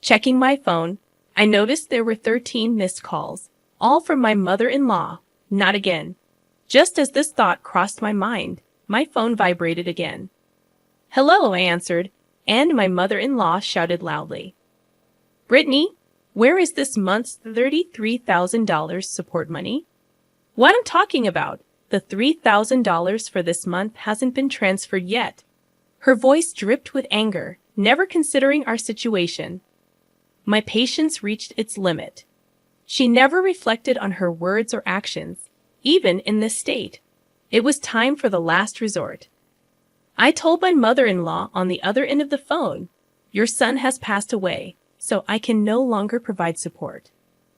Checking my phone, I noticed there were 13 missed calls, all from my mother-in-law. Not again. Just as this thought crossed my mind, my phone vibrated again. Hello, I answered, and my mother-in-law shouted loudly. Brittany, where is this month's $33,000 support money? What I'm talking about, the $3,000 for this month hasn't been transferred yet. Her voice dripped with anger, never considering our situation. My patience reached its limit. She never reflected on her words or actions, even in this state. It was time for the last resort. I told my mother-in-law on the other end of the phone, "Your son has passed away, so I can no longer provide support.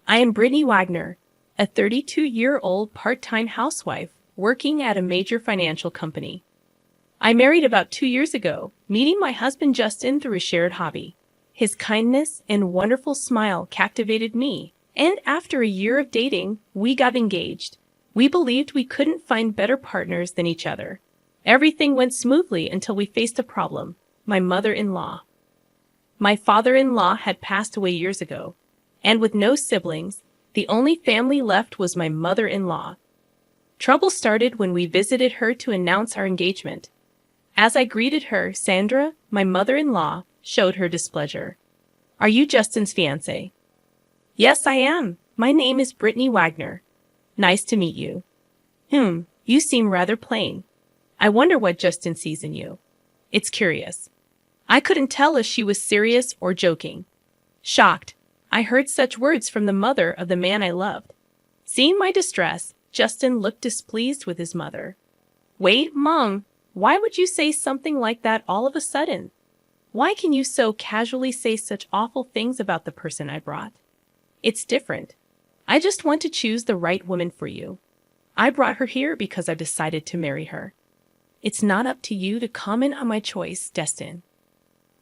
I am Brittany Wagner, a 32-year-old part-time housewife working at a major financial company. I married about 2 years ago, meeting my husband Justin through a shared hobby. His kindness and wonderful smile captivated me, and after a year of dating, we got engaged. We believed we couldn't find better partners than each other. Everything went smoothly until we faced a problem, my mother-in-law. My father-in-law had passed away years ago, and with no siblings, the only family left was my mother-in-law. Trouble started when we visited her to announce our engagement. As I greeted her, Sandra, my mother-in-law, showed her displeasure. Are you Justin's fiancé? Yes, I am. My name is Brittany Wagner. Nice to meet you. You seem rather plain. I wonder what Justin sees in you. It's curious. I couldn't tell if she was serious or joking. Shocked, I heard such words from the mother of the man I loved. Seeing my distress, Justin looked displeased with his mother. Wait, Mom, why would you say something like that all of a sudden? Why can you so casually say such awful things about the person I brought? It's different. I just want to choose the right woman for you. I brought her here because I've decided to marry her. It's not up to you to comment on my choice, Destin.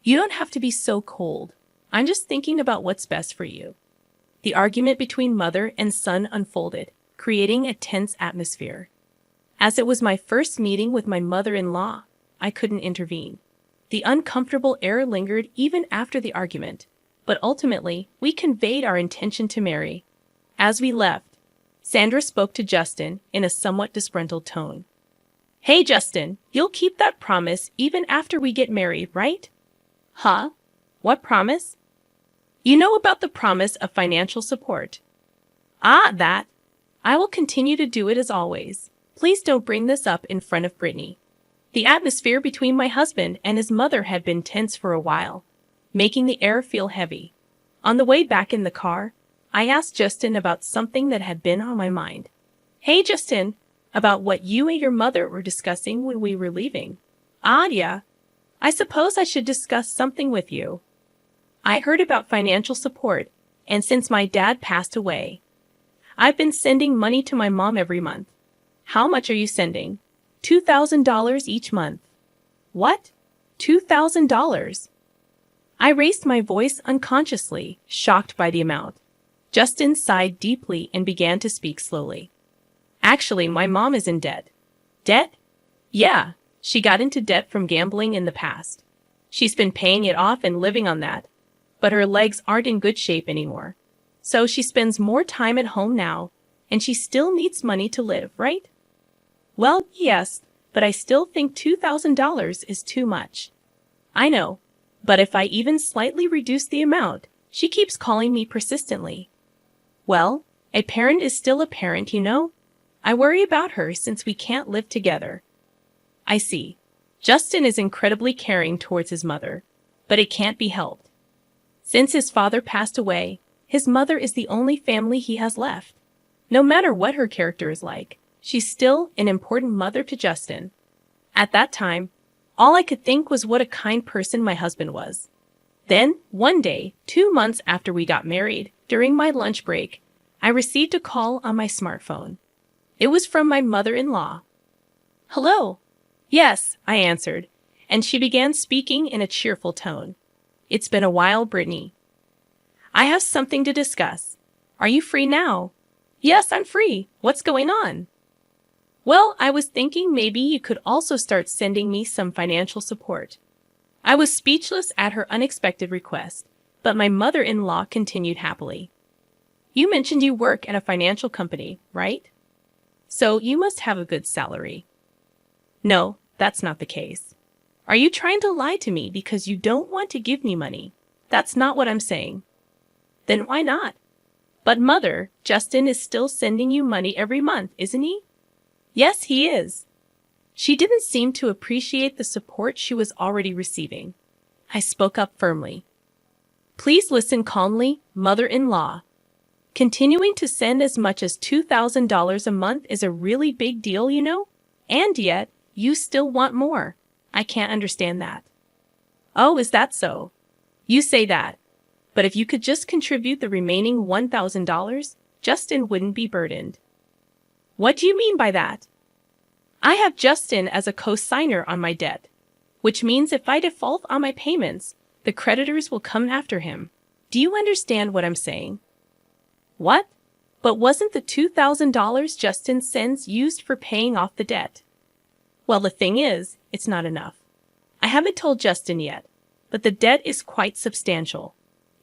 You don't have to be so cold. I'm just thinking about what's best for you. The argument between mother and son unfolded, creating a tense atmosphere. As it was my first meeting with my mother-in-law, I couldn't intervene. The uncomfortable air lingered even after the argument, but ultimately, we conveyed our intention to marry. As we left, Sandra spoke to Justin in a somewhat disgruntled tone. Hey, Justin, you'll keep that promise even after we get married, right? Huh? What promise? You know about the promise of financial support. Ah, that. I will continue to do it as always. Please don't bring this up in front of Brittany. The atmosphere between my husband and his mother had been tense for a while, making the air feel heavy. On the way back in the car, I asked Justin about something that had been on my mind. Hey, Justin, about what you and your mother were discussing when we were leaving. Ah, yeah. I suppose I should discuss something with you. I heard about financial support, and since my dad passed away, I've been sending money to my mom every month. How much are you sending? $2,000 each month. What? $2,000? I raised my voice unconsciously, shocked by the amount. Justin sighed deeply and began to speak slowly. Actually, my mom is in debt. Debt? Yeah, she got into debt from gambling in the past. She's been paying it off and living on that, but her legs aren't in good shape anymore. So she spends more time at home now, and she still needs money to live, right? Well, yes, but I still think $2,000 is too much. I know, but if I even slightly reduce the amount, she keeps calling me persistently. Well, a parent is still a parent, you know? I worry about her since we can't live together. I see. Justin is incredibly caring towards his mother, but it can't be helped. Since his father passed away, his mother is the only family he has left. No matter what her character is like, she's still an important mother to Justin. At that time, all I could think was what a kind person my husband was. Then, one day, 2 months after we got married, during my lunch break, I received a call on my smartphone. It was from my mother-in-law. Hello. Yes, I answered, and she began speaking in a cheerful tone. It's been a while, Brittany. I have something to discuss. Are you free now? Yes, I'm free. What's going on? Well, I was thinking maybe you could also start sending me some financial support. I was speechless at her unexpected request, But my mother-in-law continued happily. You mentioned you work at a financial company, right? So you must have a good salary. No, that's not the case. Are you trying to lie to me because you don't want to give me money? That's not what I'm saying. Then why not? But mother, Justin is still sending you money every month, isn't he? Yes, he is. She didn't seem to appreciate the support she was already receiving. I spoke up firmly. Please listen calmly, mother-in-law. Continuing to send as much as $2,000 a month is a really big deal, you know? And yet, you still want more. I can't understand that. Oh, is that so? You say that. But if you could just contribute the remaining $1,000, Justin wouldn't be burdened. What do you mean by that? I have Justin as a co-signer on my debt, which means if I default on my payments, the creditors will come after him. Do you understand what I'm saying? What? But wasn't the $2,000 Justin sends used for paying off the debt? Well, the thing is, it's not enough. I haven't told Justin yet, but the debt is quite substantial.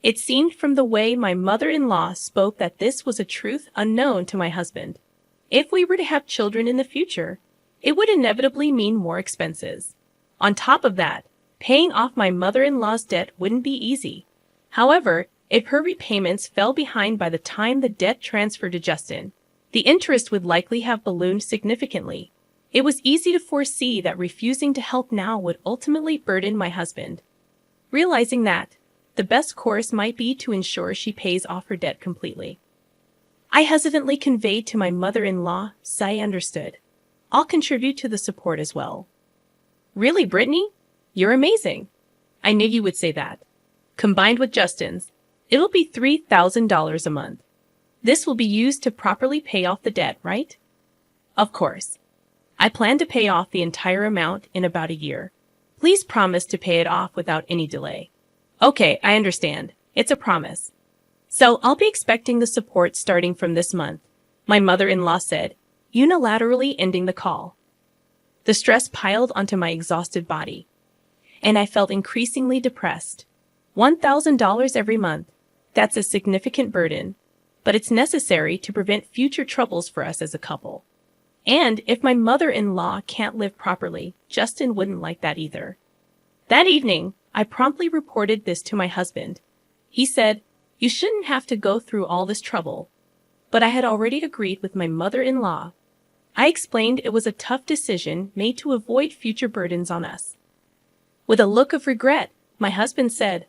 It seemed from the way my mother-in-law spoke that this was a truth unknown to my husband. If we were to have children in the future, it would inevitably mean more expenses. On top of that, paying off my mother-in-law's debt wouldn't be easy. However, if her repayments fell behind by the time the debt transferred to Justin, the interest would likely have ballooned significantly. It was easy to foresee that refusing to help now would ultimately burden my husband. Realizing that, the best course might be to ensure she pays off her debt completely. I hesitantly conveyed to my mother-in-law, "I understood. I'll contribute to the support as well." Really, Brittany? You're amazing. I knew you would say that. Combined with Justin's, it'll be $3,000 a month. This will be used to properly pay off the debt, right? Of course. I plan to pay off the entire amount in about a year. Please promise to pay it off without any delay. Okay, I understand. It's a promise. So I'll be expecting the support starting from this month, my mother-in-law said, unilaterally ending the call. The stress piled onto my exhausted body, and I felt increasingly depressed. $1,000 every month. That's a significant burden, but it's necessary to prevent future troubles for us as a couple. And if my mother-in-law can't live properly, Justin wouldn't like that either. That evening, I promptly reported this to my husband. He said, "You shouldn't have to go through all this trouble." But I had already agreed with my mother-in-law. I explained it was a tough decision made to avoid future burdens on us. With a look of regret, my husband said,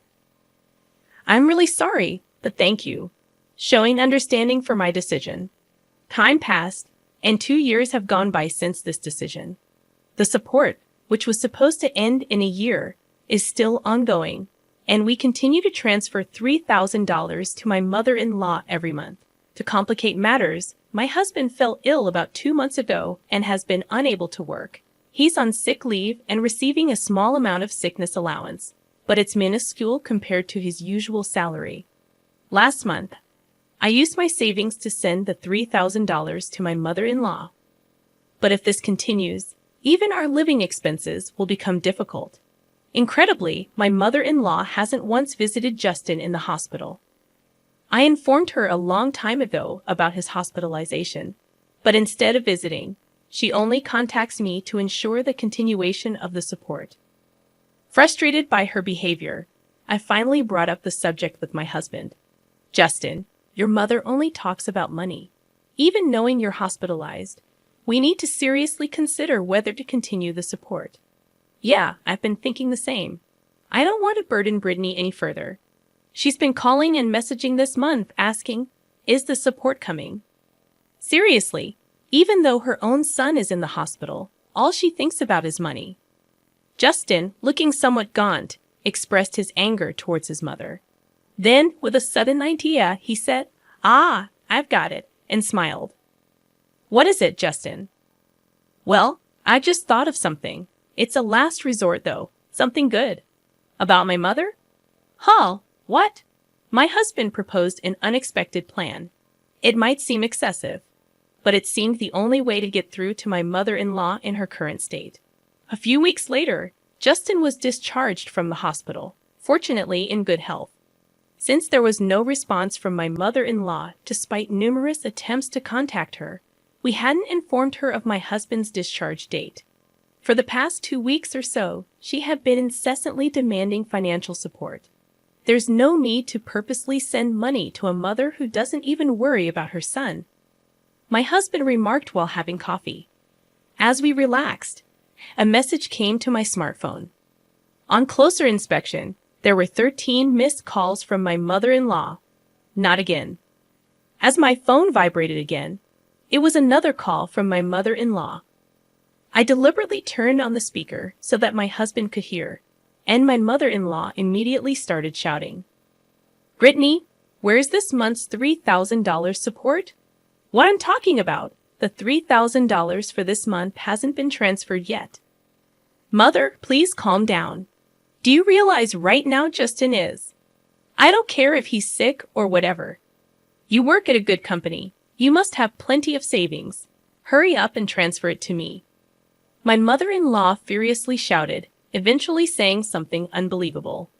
"I'm really sorry, but thank you," showing understanding for my decision. Time passed, and 2 years have gone by since this decision. The support, which was supposed to end in a year, is still ongoing, and we continue to transfer $3,000 to my mother-in-law every month. To complicate matters, my husband fell ill about 2 months ago and has been unable to work. He's on sick leave and receiving a small amount of sickness allowance, but it's minuscule compared to his usual salary. Last month, I used my savings to send the $3,000 to my mother-in-law. But if this continues, even our living expenses will become difficult. Incredibly, my mother-in-law hasn't once visited Justin in the hospital. I informed her a long time ago about his hospitalization, but instead of visiting, she only contacts me to ensure the continuation of the support. Frustrated by her behavior, I finally brought up the subject with my husband. "Justin, your mother only talks about money. Even knowing you're hospitalized, we need to seriously consider whether to continue the support." "Yeah, I've been thinking the same. I don't want to burden Brittany any further. She's been calling and messaging this month asking, is the support coming?" Seriously, even though her own son is in the hospital, all she thinks about is money. Justin, looking somewhat gaunt, expressed his anger towards his mother. Then, with a sudden idea, he said, "Ah, I've got it," and smiled. "What is it, Justin?" "Well, I just thought of something. It's a last resort, though. Something good." "About my mother?" "Huh, what?" My husband proposed an unexpected plan. It might seem excessive, but it seemed the only way to get through to my mother-in-law in her current state. A few weeks later, Justin was discharged from the hospital, fortunately in good health. Since there was no response from my mother-in-law despite numerous attempts to contact her, we hadn't informed her of my husband's discharge date. For the past 2 weeks or so, she had been incessantly demanding financial support. There's no need to purposely send money to a mother who doesn't even worry about her son, my husband remarked while having coffee. As we relaxed, a message came to my smartphone. On closer inspection, there were 13 missed calls from my mother-in-law. Not again. As my phone vibrated again, it was another call from my mother-in-law. I deliberately turned on the speaker so that my husband could hear, and my mother-in-law immediately started shouting. "Brittany, where's this month's $3,000 support?" "What I'm talking about. The $3,000 for this month hasn't been transferred yet." "Mother, please calm down. Do you realize right now Justin is? I don't care if he's sick or whatever. You work at a good company. You must have plenty of savings. Hurry up and transfer it to me." My mother-in-law furiously shouted, eventually saying something unbelievable.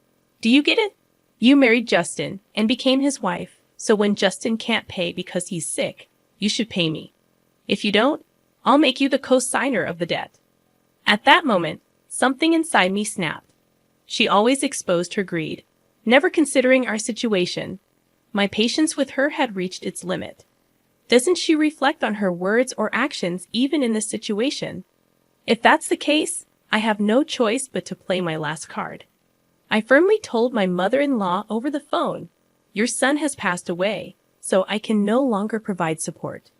"Do you get it? You married Justin and became his wife, so when Justin can't pay because he's sick, you should pay me. If you don't, I'll make you the co-signer of the debt." At that moment, something inside me snapped. She always exposed her greed, never considering our situation. My patience with her had reached its limit. Doesn't she reflect on her words or actions even in this situation? If that's the case, I have no choice but to play my last card. I firmly told my mother-in-law over the phone, "Your son has passed away, so I can no longer provide support."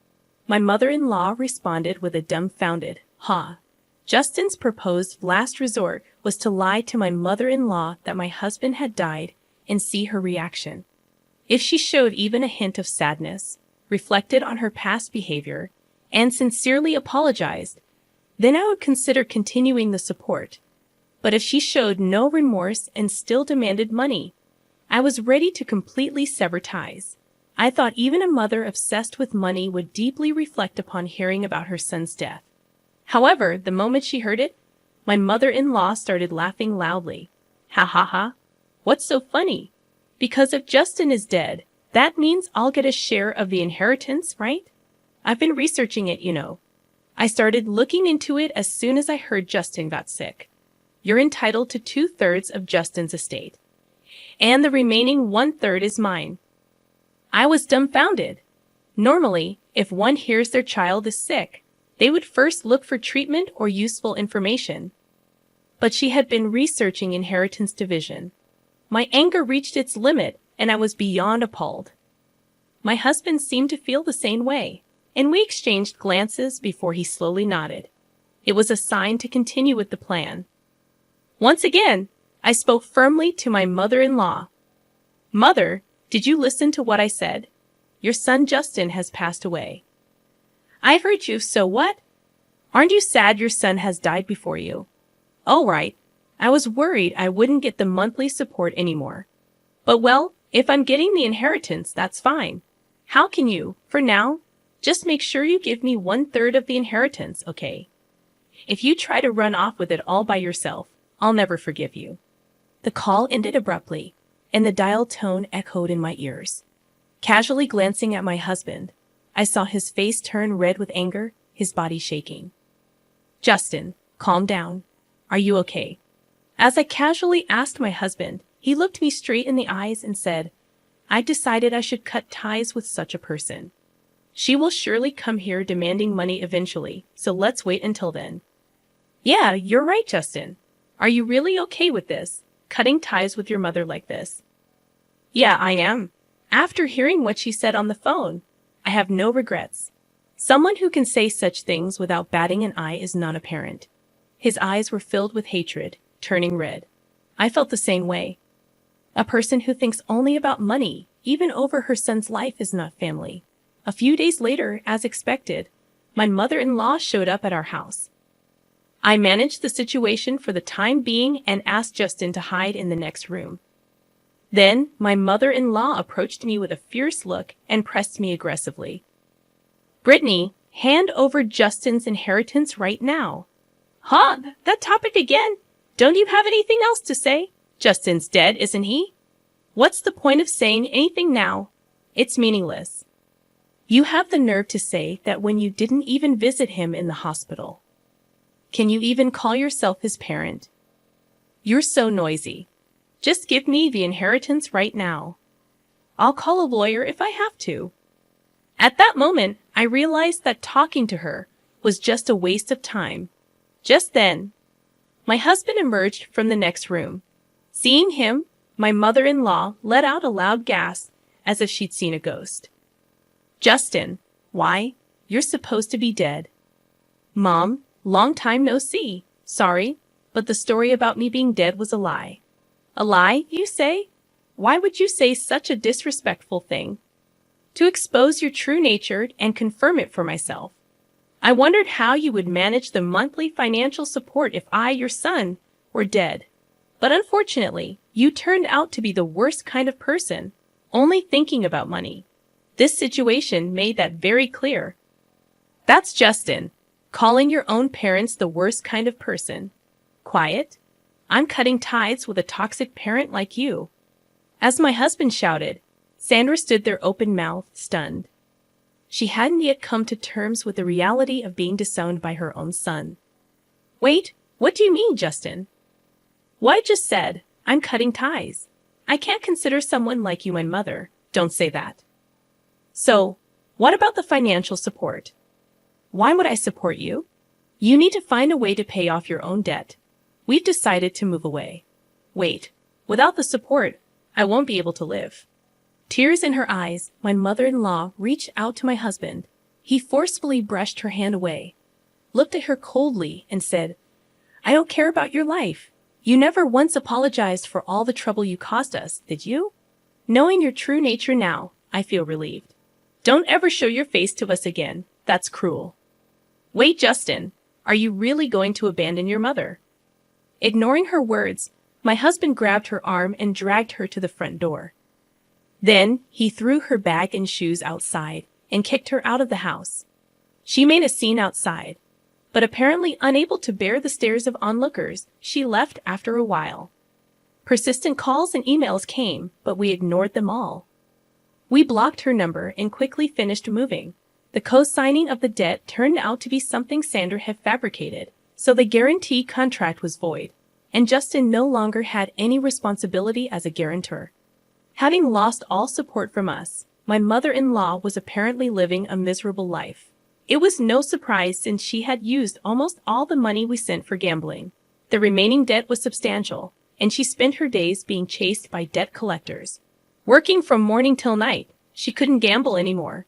My mother-in-law responded with a dumbfounded, "Ha." Justin's proposed last resort was to lie to my mother-in-law that my husband had died and see her reaction. If she showed even a hint of sadness, reflected on her past behavior, and sincerely apologized, then I would consider continuing the support. But if she showed no remorse and still demanded money, I was ready to completely sever ties. I thought even a mother obsessed with money would deeply reflect upon hearing about her son's death. However, the moment she heard it, my mother-in-law started laughing loudly. "Ha ha ha. What's so funny? Because if Justin is dead, that means I'll get a share of the inheritance, right? I've been researching it, you know. I started looking into it as soon as I heard Justin got sick. You're entitled to 2/3 of Justin's estate, and the remaining 1/3 is mine." I was dumbfounded. Normally, if one hears their child is sick, they would first look for treatment or useful information. But she had been researching inheritance division. My anger reached its limit, and I was beyond appalled. My husband seemed to feel the same way, and we exchanged glances before he slowly nodded. It was a sign to continue with the plan. Once again, I spoke firmly to my mother-in-law. "Mother, did you listen to what I said? Your son Justin has passed away." "I've heard you, so what? Aren't you sad your son has died before you?" "Oh, right. I was worried I wouldn't get the monthly support anymore. But well, if I'm getting the inheritance, that's fine. How can you, for now, just make sure you give me 1/3 of the inheritance, okay? If you try to run off with it all by yourself, I'll never forgive you." The call ended abruptly, and the dial tone echoed in my ears. Casually glancing at my husband, I saw his face turn red with anger, his body shaking. "Justin, calm down. Are you okay?" As I casually asked my husband, he looked me straight in the eyes and said, "I decided I should cut ties with such a person. She will surely come here demanding money eventually, so let's wait until then." "Yeah, you're right, Justin. Are you really okay with this, cutting ties with your mother like this?" "Yeah, I am. After hearing what she said on the phone, I have no regrets. Someone who can say such things without batting an eye is not a parent." His eyes were filled with hatred, turning red. I felt the same way. A person who thinks only about money, even over her son's life, is not family. A few days later, as expected, my mother-in-law showed up at our house. I managed the situation for the time being and asked Justin to hide in the next room. Then, my mother-in-law approached me with a fierce look and pressed me aggressively. "Brittany, hand over Justin's inheritance right now." "Huh? That topic again? Don't you have anything else to say? Justin's dead, isn't he?" What's the point of saying anything now? It's meaningless. You have the nerve to say that when you didn't even visit him in the hospital. Can you even call yourself his parent? You're so noisy. Just give me the inheritance right now. I'll call a lawyer if I have to. At that moment, I realized that talking to her was just a waste of time. Just then, my husband emerged from the next room. Seeing him, my mother-in-law let out a loud gasp as if she'd seen a ghost. Justin, why? You're supposed to be dead. Mom, long time no see. Sorry, but the story about me being dead was a lie. A lie, you say? Why would you say such a disrespectful thing? To expose your true nature and confirm it for myself. I wondered how you would manage the monthly financial support if I, your son, were dead. But unfortunately, you turned out to be the worst kind of person, only thinking about money. This situation made that very clear. That's Justin, calling your own parents the worst kind of person. Quiet? I'm cutting ties with a toxic parent like you. As my husband shouted, Sandra stood there open mouthed, stunned. She hadn't yet come to terms with the reality of being disowned by her own son. Wait, what do you mean, Justin? What I just said, I'm cutting ties. I can't consider someone like you my mother. Don't say that. So, what about the financial support? Why would I support you? You need to find a way to pay off your own debt. We've decided to move away. Wait, without the support, I won't be able to live. Tears in her eyes, my mother-in-law reached out to my husband. He forcefully brushed her hand away, looked at her coldly, and said, I don't care about your life. You never once apologized for all the trouble you caused us, did you? Knowing your true nature now, I feel relieved. Don't ever show your face to us again. That's cruel. Wait, Justin, are you really going to abandon your mother? Ignoring her words, my husband grabbed her arm and dragged her to the front door. Then, he threw her bag and shoes outside and kicked her out of the house. She made a scene outside, but apparently unable to bear the stares of onlookers, she left after a while. Persistent calls and emails came, but we ignored them all. We blocked her number and quickly finished moving. The co-signing of the debt turned out to be something Sandra had fabricated, so the guarantee contract was void, and Justin no longer had any responsibility as a guarantor. Having lost all support from us, my mother-in-law was apparently living a miserable life. It was no surprise since she had used almost all the money we sent for gambling. The remaining debt was substantial, and she spent her days being chased by debt collectors. Working from morning till night, she couldn't gamble anymore.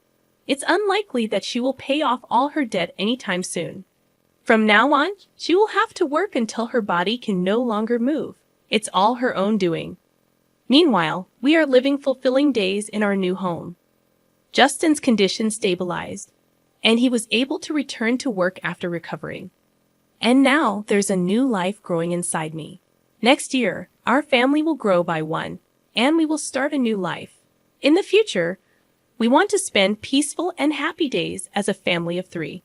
It's unlikely that she will pay off all her debt anytime soon. From now on, she will have to work until her body can no longer move. It's all her own doing. Meanwhile, we are living fulfilling days in our new home. Justin's condition stabilized, and he was able to return to work after recovering. And now there's a new life growing inside me. Next year, our family will grow by one, and we will start a new life. In the future, we want to spend peaceful and happy days as a family of 3.